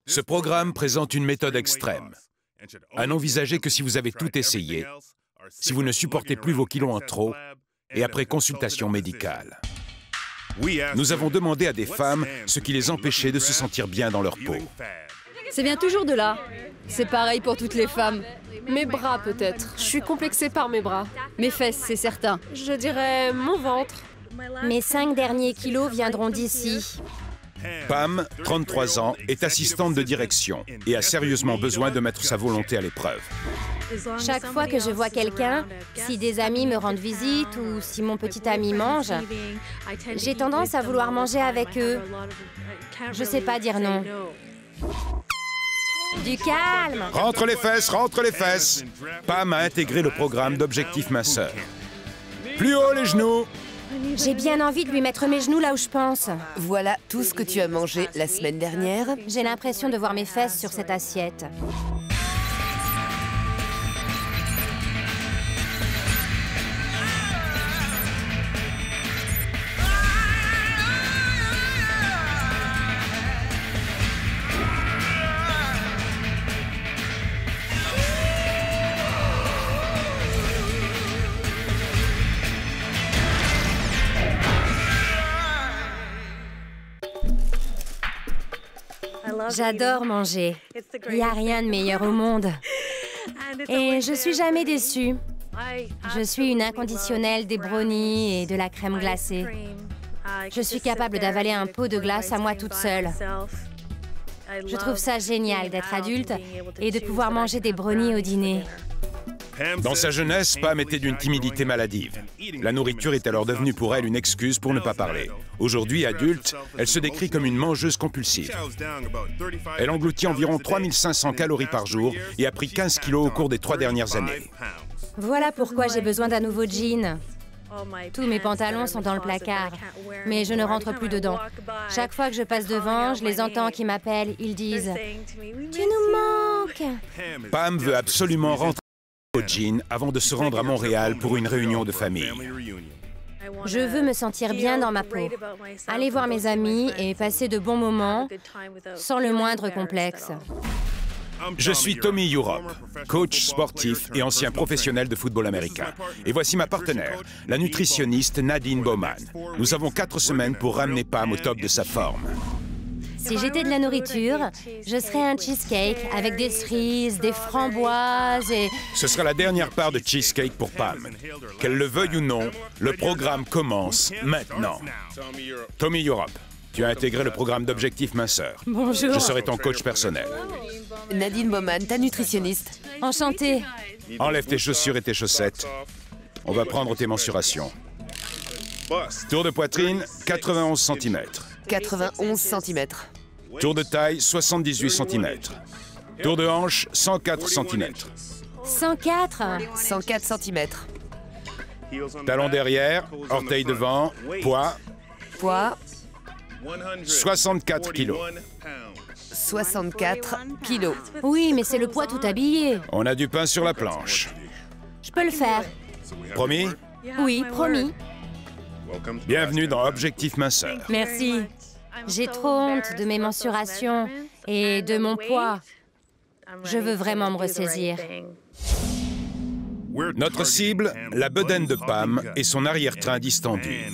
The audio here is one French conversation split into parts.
Ce programme présente une méthode extrême. À n'envisager que si vous avez tout essayé, si vous ne supportez plus vos kilos en trop, et après consultation médicale. Nous avons demandé à des femmes ce qui les empêchait de se sentir bien dans leur peau. Ça vient toujours de là. C'est pareil pour toutes les femmes. Mes bras, peut-être. Je suis complexée par mes bras. Mes fesses, c'est certain. Je dirais mon ventre. Mes 5 derniers kilos viendront d'ici. Pam, 33 ans, est assistante de direction et a sérieusement besoin de mettre sa volonté à l'épreuve. Chaque fois que je vois quelqu'un, si des amis me rendent visite ou si mon petit ami mange, j'ai tendance à vouloir manger avec eux. Je sais pas dire non. Du calme! Rentre les fesses, rentre les fesses! Pam a intégré le programme d'objectif minceur. Plus haut les genoux! J'ai bien envie de lui mettre mes genoux là où je pense. Voilà tout ce que tu as mangé la semaine dernière. J'ai l'impression de voir mes fesses sur cette assiette. J'adore manger. Il n'y a rien de meilleur au monde. Et je suis jamais déçue. Je suis une inconditionnelle des brownies et de la crème glacée. Je suis capable d'avaler un pot de glace à moi toute seule. Je trouve ça génial d'être adulte et de pouvoir manger des brownies au dîner. Dans sa jeunesse, Pam était d'une timidité maladive. La nourriture est alors devenue pour elle une excuse pour ne pas parler. Aujourd'hui, adulte, elle se décrit comme une mangeuse compulsive. Elle engloutit environ 3500 calories par jour et a pris 15 kilos au cours des 3 dernières années. Voilà pourquoi j'ai besoin d'un nouveau jean. Tous mes pantalons sont dans le placard, mais je ne rentre plus dedans. Chaque fois que je passe devant, je les entends qui m'appellent. Ils disent « Tu nous manques !» Pam veut absolument rentrer au jean avant de se rendre à Montréal pour une réunion de famille. Je veux me sentir bien dans ma peau, aller voir mes amis et passer de bons moments sans le moindre complexe. Je suis Tommy Europe, coach sportif et ancien professionnel de football américain. Et voici ma partenaire, la nutritionniste Nadine Bowman. Nous avons 4 semaines pour ramener Pam au top de sa forme. Si j'étais de la nourriture, je serais un cheesecake avec des cerises, des framboises et... Ce sera la dernière part de cheesecake pour Pam. Qu'elle le veuille ou non, le programme commence maintenant. Tommy Europe, tu as intégré le programme d'objectif minceur. Bonjour. Je serai ton coach personnel. Nadine Bowman, ta nutritionniste. Enchantée. Enlève tes chaussures et tes chaussettes. On va prendre tes mensurations. Tour de poitrine, 91 cm. 91 cm. Tour de taille, 78 cm. Tour de hanche, 104 cm. 104. 104 cm. Talon derrière, orteil devant, poids, Poids, 64 kilos. 64 kilos. Oui, mais c'est le poids tout habillé. On a du pain sur la planche. Je peux le faire. Promis? Oui, promis. Bienvenue dans Objectif Minceur. Merci. J'ai trop honte de mes mensurations et de mon poids. Je veux vraiment me ressaisir. Notre cible, la bedaine de Pam et son arrière-train distendu.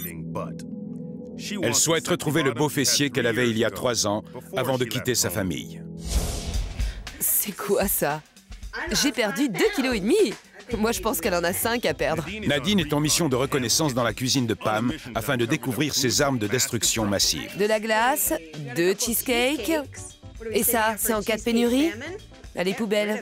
Elle souhaite retrouver le beau fessier qu'elle avait il y a 3 ans avant de quitter sa famille. C'est quoi ça? J'ai perdu 2,5 kg. Moi, je pense qu'elle en a 5 à perdre. Nadine est en mission de reconnaissance dans la cuisine de Pam afin de découvrir ses armes de destruction massive. De la glace, 2 cheesecakes. Et ça, c'est en cas de pénurie? Allez, poubelle.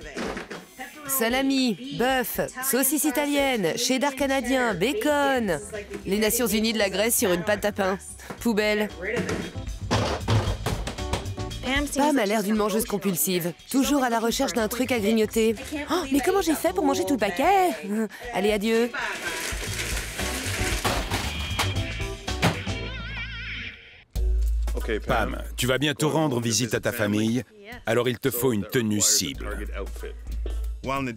Salami, bœuf, saucisse italienne, cheddar canadien, bacon. Les Nations Unies de la Grèce sur une pâte à pain. Poubelle. Pam a l'air d'une mangeuse compulsive, toujours à la recherche d'un truc à grignoter. Oh, mais comment j'ai fait pour manger tout le paquet? Allez, adieu. Pam, tu vas bientôt rendre visite à ta famille, alors il te faut une tenue cible.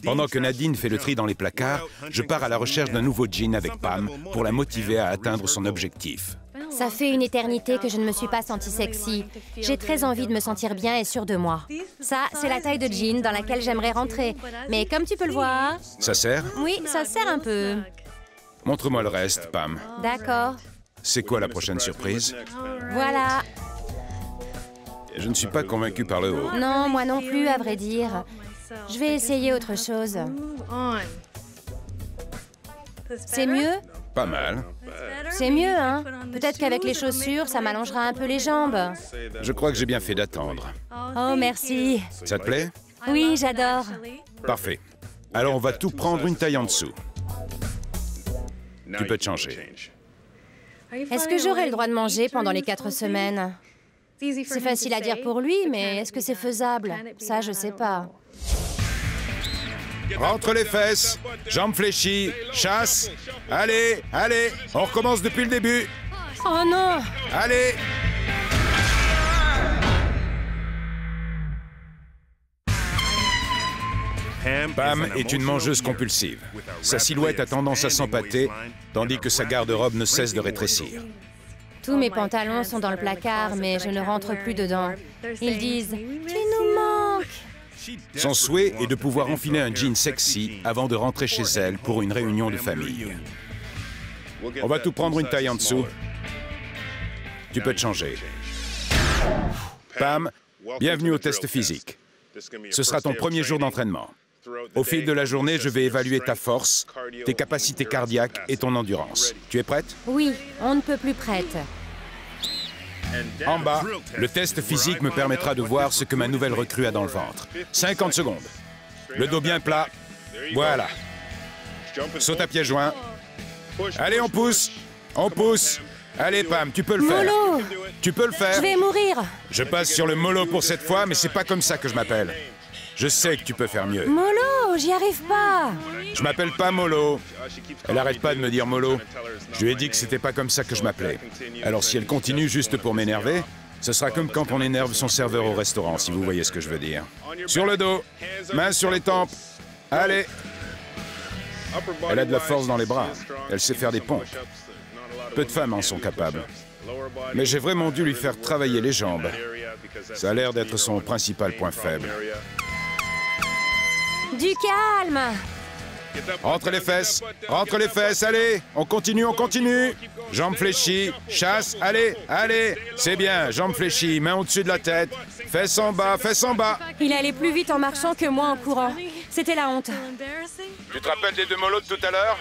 Pendant que Nadine fait le tri dans les placards, je pars à la recherche d'un nouveau jean avec Pam pour la motiver à atteindre son objectif. Ça fait une éternité que je ne me suis pas sentie sexy. J'ai très envie de me sentir bien et sûre de moi. Ça, c'est la taille de jean dans laquelle j'aimerais rentrer. Mais comme tu peux le voir... Ça sert? Oui, ça sert un peu. Montre-moi le reste, Pam. D'accord. C'est quoi la prochaine surprise? Voilà. Je ne suis pas convaincu par le haut. Non, moi non plus, à vrai dire. Je vais essayer autre chose. C'est mieux? Pas mal. C'est mieux, hein? Peut-être qu'avec les chaussures, ça m'allongera un peu les jambes. Je crois que j'ai bien fait d'attendre. Oh, merci. Ça te plaît? Oui, j'adore. Parfait. Alors on va tout prendre une taille en dessous. Tu peux te changer. Est-ce que j'aurai le droit de manger pendant les 4 semaines? C'est facile à dire pour lui, mais est-ce que c'est faisable? Ça, je sais pas. Rentre les fesses, jambes fléchies, chasse. Allez, allez, on recommence depuis le début. Oh non! Allez! Pam est une mangeuse compulsive. Sa silhouette a tendance à s'empâter, tandis que sa garde-robe ne cesse de rétrécir. Tous mes pantalons sont dans le placard, mais je ne rentre plus dedans. Ils disent « Tu nous manques !» Son souhait est de pouvoir enfiler un jean sexy avant de rentrer chez elle pour une réunion de famille. On va tout prendre une taille en dessous. Tu peux te changer. Pam, bienvenue au test physique. Ce sera ton premier jour d'entraînement. Au fil de la journée, je vais évaluer ta force, tes capacités cardiaques et ton endurance. Tu es prête? Oui, on ne peut plus prête. En bas, le test physique me permettra de voir ce que ma nouvelle recrue a dans le ventre. 50 secondes. Le dos bien plat. Voilà. Saute à pieds joints. Allez, on pousse. On pousse. Allez, Pam, tu peux le faire. Mollo! Tu peux le faire. Je vais mourir! Je passe sur le mollo pour cette fois, mais c'est pas comme ça que je m'appelle. Je sais que tu peux faire mieux. Mollo, j'y arrive pas! Je m'appelle pas Mollo. Elle arrête pas de me dire Mollo. Je lui ai dit que c'était pas comme ça que je m'appelais. Alors si elle continue juste pour m'énerver, ce sera comme quand on énerve son serveur au restaurant, si vous voyez ce que je veux dire. Sur le dos, mains sur les tempes. Allez. Elle a de la force dans les bras. Elle sait faire des pompes. Peu de femmes en sont capables. Mais j'ai vraiment dû lui faire travailler les jambes. Ça a l'air d'être son principal point faible. Du calme! Rentre les fesses, allez, on continue, on continue. Jambes fléchies, chasse, allez, allez. C'est bien, jambes fléchies, main au-dessus de la tête. Fesses en bas, fesses en bas. Il allait plus vite en marchant que moi en courant. C'était la honte. Tu te rappelles des 2 mollos de tout à l'heure?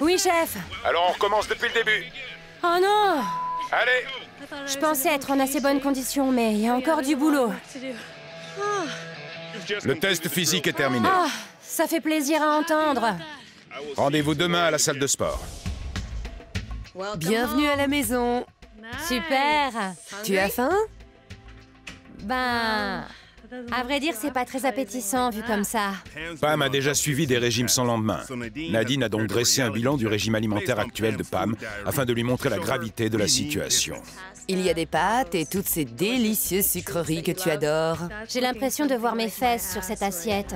Oui, chef. Alors on recommence depuis le début. Oh non! Allez. Je pensais être en assez bonne condition, mais il y a encore du boulot. Le test physique est terminé. Ah, ça fait plaisir à entendre. Rendez-vous demain à la salle de sport. Bienvenue à la maison. Super. Tu as faim? Ben... À vrai dire, c'est pas très appétissant vu comme ça. Pam a déjà suivi des régimes sans lendemain. Nadine a donc dressé un bilan du régime alimentaire actuel de Pam afin de lui montrer la gravité de la situation. Il y a des pâtes et toutes ces délicieuses sucreries que tu adores. J'ai l'impression de voir mes fesses sur cette assiette.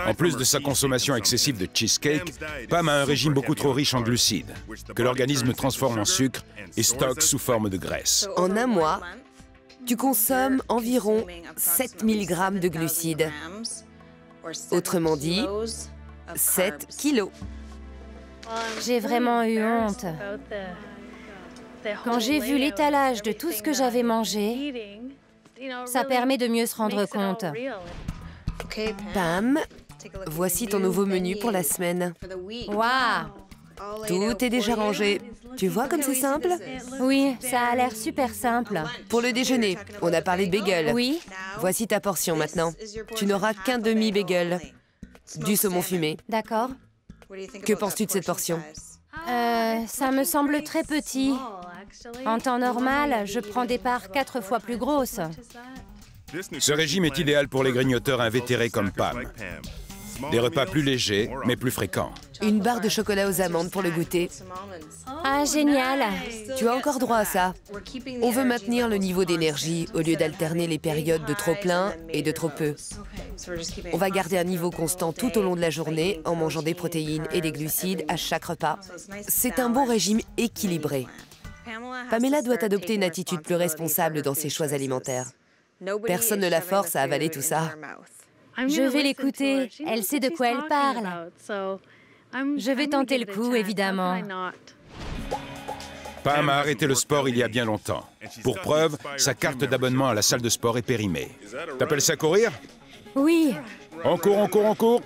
En plus de sa consommation excessive de cheesecake, Pam a un régime beaucoup trop riche en glucides, que l'organisme transforme en sucre et stocke sous forme de graisse. En un mois, tu consommes environ 7 mg de glucides. Autrement dit, 7 kilos. J'ai vraiment eu honte. Quand j'ai vu l'étalage de tout ce que j'avais mangé, ça permet de mieux se rendre compte. Pam, voici ton nouveau menu pour la semaine. Waouh! Tout est déjà rangé. Tu vois comme c'est simple? Oui, ça a l'air super simple. Pour le déjeuner, on a parlé de bagel. Oui. Voici ta portion maintenant. Tu n'auras qu'un demi-bagel. Du saumon fumé. D'accord. Que penses-tu de cette portion? Ça me semble très petit. En temps normal, je prends des parts 4 fois plus grosses. Ce régime est idéal pour les grignoteurs invétérés comme Pam. Des repas plus légers, mais plus fréquents. Une barre de chocolat aux amandes pour le goûter. Ah, génial! Tu as encore droit à ça. On veut maintenir le niveau d'énergie au lieu d'alterner les périodes de trop plein et de trop peu. On va garder un niveau constant tout au long de la journée en mangeant des protéines et des glucides à chaque repas. C'est un bon régime équilibré. Pamela doit adopter une attitude plus responsable dans ses choix alimentaires. Personne ne la force à avaler tout ça. Je vais l'écouter. Elle sait de quoi elle parle. Je vais tenter le coup, évidemment. Pam a arrêté le sport il y a bien longtemps. Pour preuve, sa carte d'abonnement à la salle de sport est périmée. T'appelles ça courir? Oui. On court, on court, on court.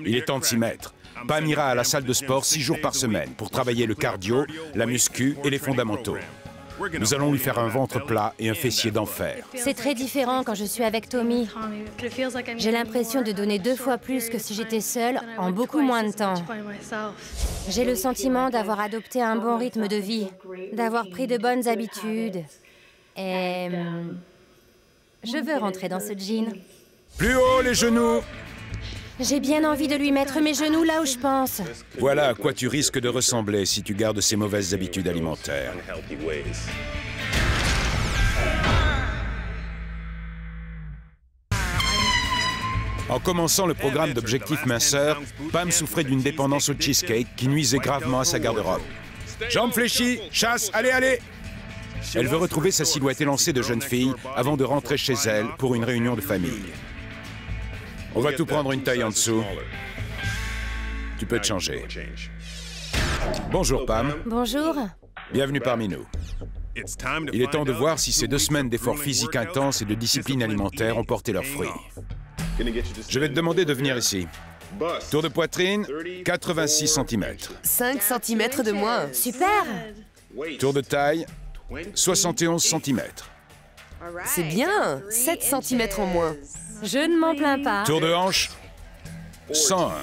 Il est temps de s'y mettre. Pam ira à la salle de sport 6 jours par semaine pour travailler le cardio, la muscu et les fondamentaux. Nous allons lui faire un ventre plat et un fessier d'enfer. C'est très différent quand je suis avec Tommy. J'ai l'impression de donner 2 fois plus que si j'étais seule en beaucoup moins de temps. J'ai le sentiment d'avoir adopté un bon rythme de vie, d'avoir pris de bonnes habitudes. Et je veux rentrer dans ce jean. Plus haut les genoux! J'ai bien envie de lui mettre mes genoux là où je pense. Voilà à quoi tu risques de ressembler si tu gardes ces mauvaises habitudes alimentaires. En commençant le programme d'objectifs minceur, Pam souffrait d'une dépendance au cheesecake qui nuisait gravement à sa garde-robe. Jambes fléchies, chasse, allez, allez! Elle veut retrouver sa silhouette élancée de jeune fille avant de rentrer chez elle pour une réunion de famille. On va tout prendre une taille en dessous. Tu peux te changer. Bonjour, Pam. Bonjour. Bienvenue parmi nous. Il est temps de voir si ces 2 semaines d'efforts physiques intenses et de discipline alimentaire ont porté leurs fruits. Je vais te demander de venir ici. Tour de poitrine, 86 cm. 5 cm de moins. Super. Tour de taille, 71 cm. C'est bien, 7 cm en moins. Je ne m'en plains pas. Tour de hanche, 101.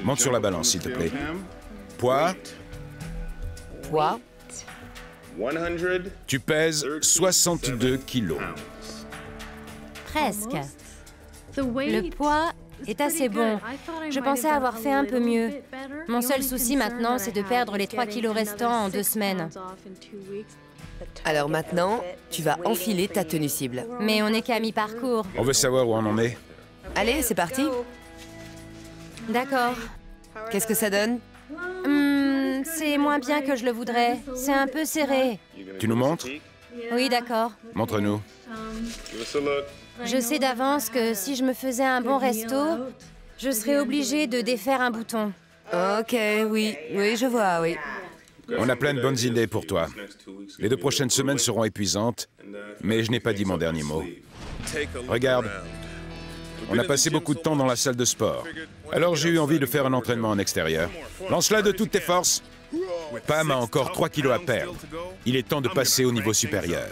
Monte sur la balance, s'il te plaît. Poids, Poids, tu pèses 62 kilos. Presque. Le poids est assez bon. Je pensais avoir fait un peu mieux. Mon seul souci maintenant, c'est de perdre les 3 kilos restants en 2 semaines. Alors maintenant, tu vas enfiler ta tenue cible. Mais on n'est qu'à mi-parcours. On veut savoir où on en est. Allez, c'est parti. D'accord. Qu'est-ce que ça donne? C'est moins bien que je le voudrais. C'est un peu serré. Tu nous montres? Oui, d'accord. Montre-nous. Je sais d'avance que si je me faisais un bon resto, je serais obligée de défaire un bouton. Ok, oui, je vois, oui. On a plein de bonnes idées pour toi. Les 2 prochaines semaines seront épuisantes, mais je n'ai pas dit mon dernier mot. Regarde, on a passé beaucoup de temps dans la salle de sport. Alors j'ai eu envie de faire un entraînement en extérieur. Lance-la de toutes tes forces. Pam a encore 3 kilos à perdre. Il est temps de passer au niveau supérieur.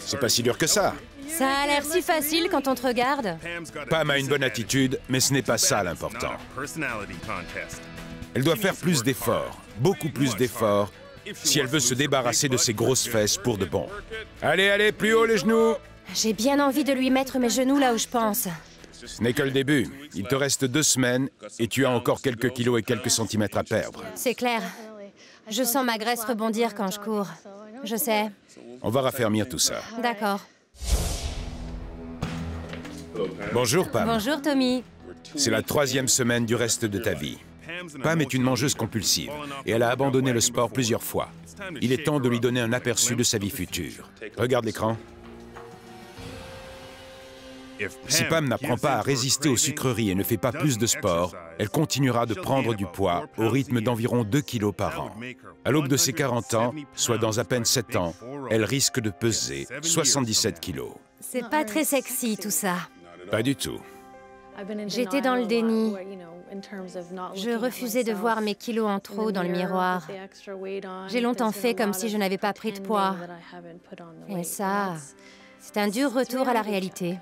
C'est pas si dur que ça. Ça a l'air si facile quand on te regarde. Pam a une bonne attitude, mais ce n'est pas ça l'important. Elle doit faire plus d'efforts, beaucoup plus d'efforts, si elle veut se débarrasser de ses grosses fesses pour de bon. Allez, allez, plus haut les genoux! J'ai bien envie de lui mettre mes genoux là où je pense. Ce n'est que le début. Il te reste 2 semaines et tu as encore quelques kilos et quelques centimètres à perdre. C'est clair. Je sens ma graisse rebondir quand je cours. Je sais. On va raffermir tout ça. D'accord. Bonjour, Pam. Bonjour, Tommy. C'est la 3e semaine du reste de ta vie. Pam est une mangeuse compulsive et elle a abandonné le sport plusieurs fois. Il est temps de lui donner un aperçu de sa vie future. Regarde l'écran. Si Pam n'apprend pas à résister aux sucreries et ne fait pas plus de sport, elle continuera de prendre du poids au rythme d'environ 2 kilos par an. À l'aube de ses 40 ans, soit dans à peine 7 ans, elle risque de peser 77 kilos. C'est pas très sexy, tout ça. Pas du tout. J'étais dans le déni. Je refusais de voir mes kilos en trop dans le miroir. J'ai longtemps fait comme si je n'avais pas pris de poids. Et ça, c'est un dur retour à la réalité.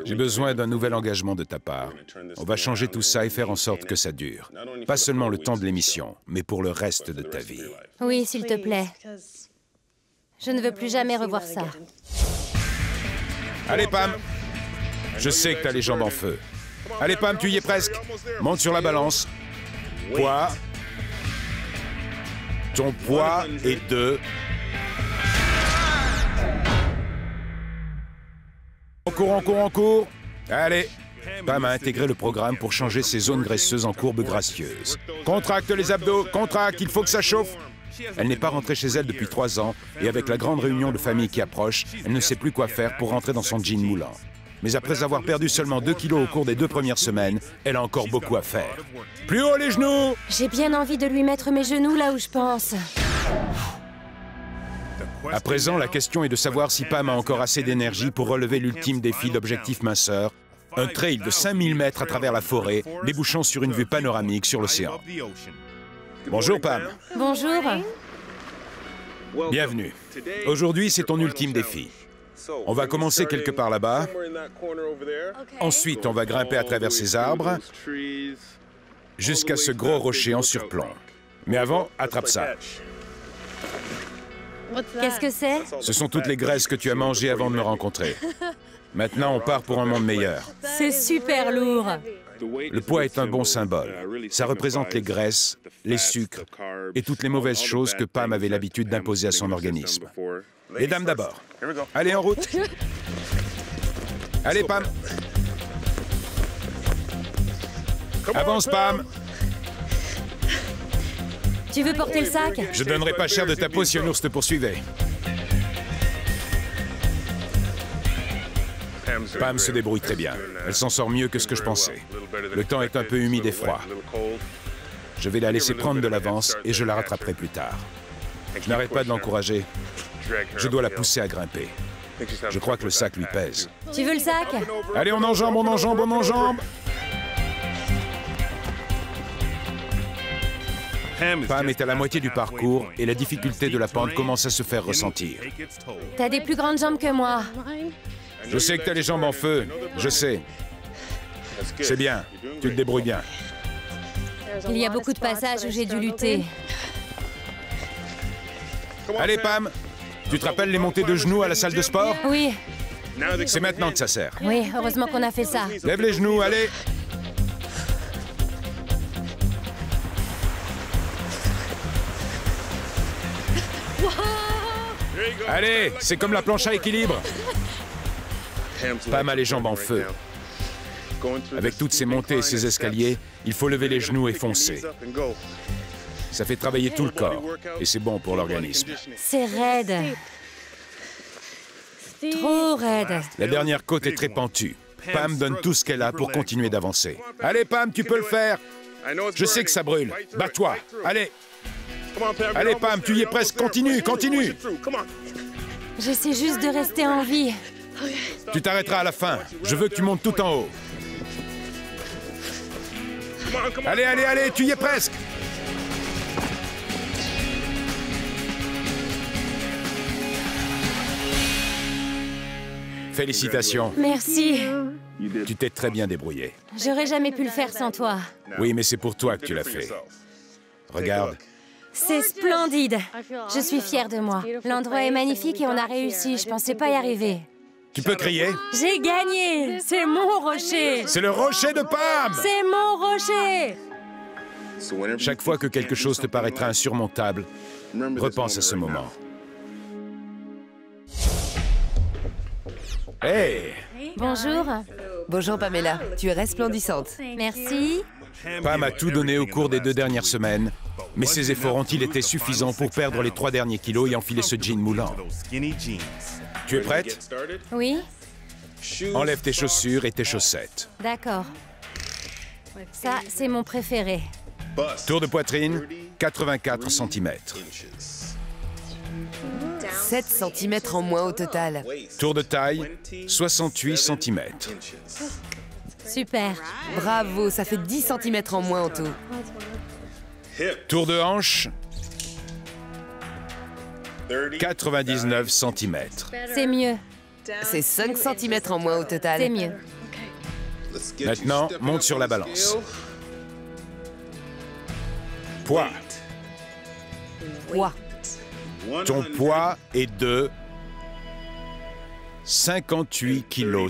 J'ai besoin d'un nouvel engagement de ta part. On va changer tout ça et faire en sorte que ça dure. Pas seulement le temps de l'émission, mais pour le reste de ta vie. Oui, s'il te plaît. Je ne veux plus jamais revoir ça. Allez, Pam! Je sais que t'as les jambes en feu. Allez, Pam, tu y es presque. Monte sur la balance. Poids. Ton poids est de... On court, on court, on court. Allez. Pam a intégré le programme pour changer ses zones graisseuses en courbes gracieuses. Contracte les abdos, contracte, il faut que ça chauffe. Elle n'est pas rentrée chez elle depuis 3 ans, et avec la grande réunion de famille qui approche, elle ne sait plus quoi faire pour rentrer dans son jean moulant. Mais après avoir perdu seulement 2 kilos au cours des 2 premières semaines, elle a encore beaucoup à faire. Plus haut les genoux! J'ai bien envie de lui mettre mes genoux là où je pense. À présent, la question est de savoir si Pam a encore assez d'énergie pour relever l'ultime défi d'objectif minceur, un trail de 5000 mètres à travers la forêt, débouchant sur une vue panoramique sur l'océan. Bonjour Pam. Bonjour. Bienvenue. Aujourd'hui, c'est ton ultime défi. On va commencer quelque part là-bas. Ensuite, on va grimper à travers ces arbres jusqu'à ce gros rocher en surplomb. Mais avant, attrape ça. Qu'est-ce que c'est? Ce sont toutes les graisses que tu as mangées avant de me rencontrer. Maintenant, on part pour un monde meilleur. C'est super lourd. Le poids est un bon symbole. Ça représente les graisses, les sucres et toutes les mauvaises choses que Pam avait l'habitude d'imposer à son organisme. Les dames d'abord. Allez, en route. Allez, Pam. Avance, Pam. Tu veux porter le sac? Je donnerais pas cher de ta peau si un ours te poursuivait. Pam se débrouille très bien. Elle s'en sort mieux que ce que je pensais. Le temps est un peu humide et froid. Je vais la laisser prendre de l'avance et je la rattraperai plus tard. Je n'arrête pas de l'encourager. Je dois la pousser à grimper. Je crois que le sac lui pèse. Tu veux le sac? Allez, on enjambe, on enjambe, on enjambe! Pam est à la moitié du parcours et la difficulté de la pente commence à se faire ressentir. T'as des plus grandes jambes que moi. Je sais que t'as les jambes en feu, je sais. C'est bien, tu te débrouilles bien. Il y a beaucoup de passages où j'ai dû lutter. Allez, Pam, tu te rappelles les montées de genoux à la salle de sport? Oui, C'est maintenant que ça sert. oui, heureusement qu'on a fait ça. Lève les genoux, allez! Allez, c'est comme la planche à équilibre. Pam a les jambes en feu. Avec toutes ces montées et ces escaliers, il faut lever les genoux et foncer. Ça fait travailler tout le corps, et c'est bon pour l'organisme. C'est raide. Trop raide. La dernière côte est très pentue. Pam donne tout ce qu'elle a pour continuer d'avancer. Allez, Pam, tu peux le faire. Je sais que ça brûle. Bats-toi. Allez. Allez, Pam, tu y es presque. Continue, continue. J'essaie juste de rester en vie. Tu t'arrêteras à la fin. Je veux que tu montes tout en haut. Allez, allez, allez, tu y es presque. Félicitations. Merci. Tu t'es très bien débrouillé. J'aurais jamais pu le faire sans toi. Oui, mais c'est pour toi que tu l'as fait. Regarde. C'est splendide. Je suis fière de moi. L'endroit est magnifique et on a réussi. Je pensais pas y arriver. Tu peux crier. J'ai gagné. C'est mon rocher. C'est le rocher de Pam! C'est mon rocher. Chaque fois que quelque chose te paraîtra insurmontable, repense à ce moment. Hey! Bonjour. Bonjour Pamela, tu es resplendissante. Merci. Pam a tout donné au cours des 2 dernières semaines, mais ses efforts ont-ils été suffisants pour perdre les 3 derniers kilos et enfiler ce jean moulant? Tu es prête? Oui, Enlève tes chaussures et tes chaussettes. d'accord. Ça, c'est mon préféré. Tour de poitrine, 84 cm. 7 cm en moins au total. Tour de taille, 68 cm. Super. Bravo, ça fait 10 cm en moins en tout. Tour de hanche, 99 cm. C'est mieux. C'est 5 cm en moins au total. C'est mieux. Maintenant, monte sur la balance. Poids. Poids. Ton poids est de 58,5 kg.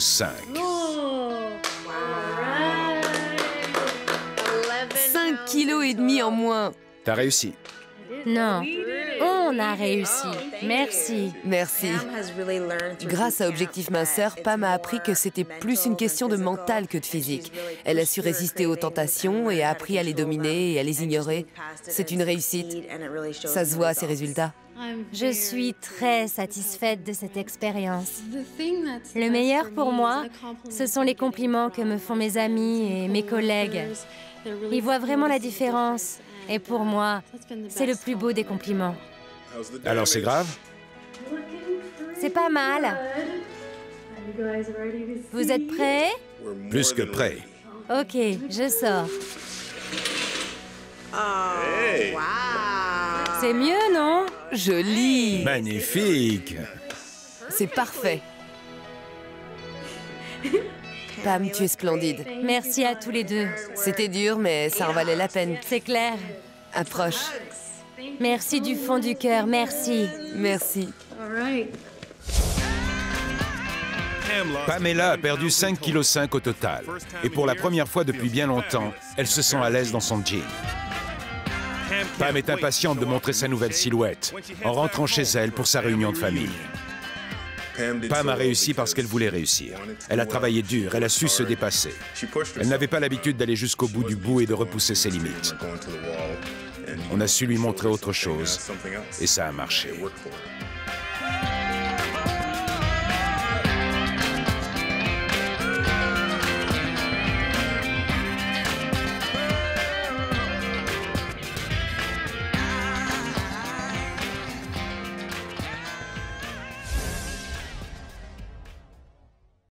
5,5 kg en moins. T'as réussi. Non. 11 on a réussi. Merci. Merci. Grâce à Objectif Minceur, Pam a appris que c'était plus une question de mental que de physique. Elle a su résister aux tentations et a appris à les dominer et à les ignorer. C'est une réussite. Ça se voit à ses résultats. Je suis très satisfaite de cette expérience. Le meilleur pour moi, ce sont les compliments que me font mes amis et mes collègues. Ils voient vraiment la différence. Et pour moi, c'est le plus beau des compliments. Alors c'est grave? C'est pas mal. Vous êtes prêts? Plus que prêt. Ok, je sors. C'est mieux, non? Joli! Magnifique! C'est parfait. Pam, tu es splendide. Merci à tous les deux. C'était dur, mais ça en valait la peine. C'est clair. Approche. Merci du fond du cœur, merci. Merci. Pamela a perdu 5,5 kg au total. Et pour la première fois depuis bien longtemps, elle se sent à l'aise dans son jean. Pam est impatiente de montrer sa nouvelle silhouette en rentrant chez elle pour sa réunion de famille. Pam a réussi parce qu'elle voulait réussir. Elle a travaillé dur, elle a su se dépasser. Elle n'avait pas l'habitude d'aller jusqu'au bout du bout et de repousser ses limites. On a su lui montrer autre chose et ça a marché.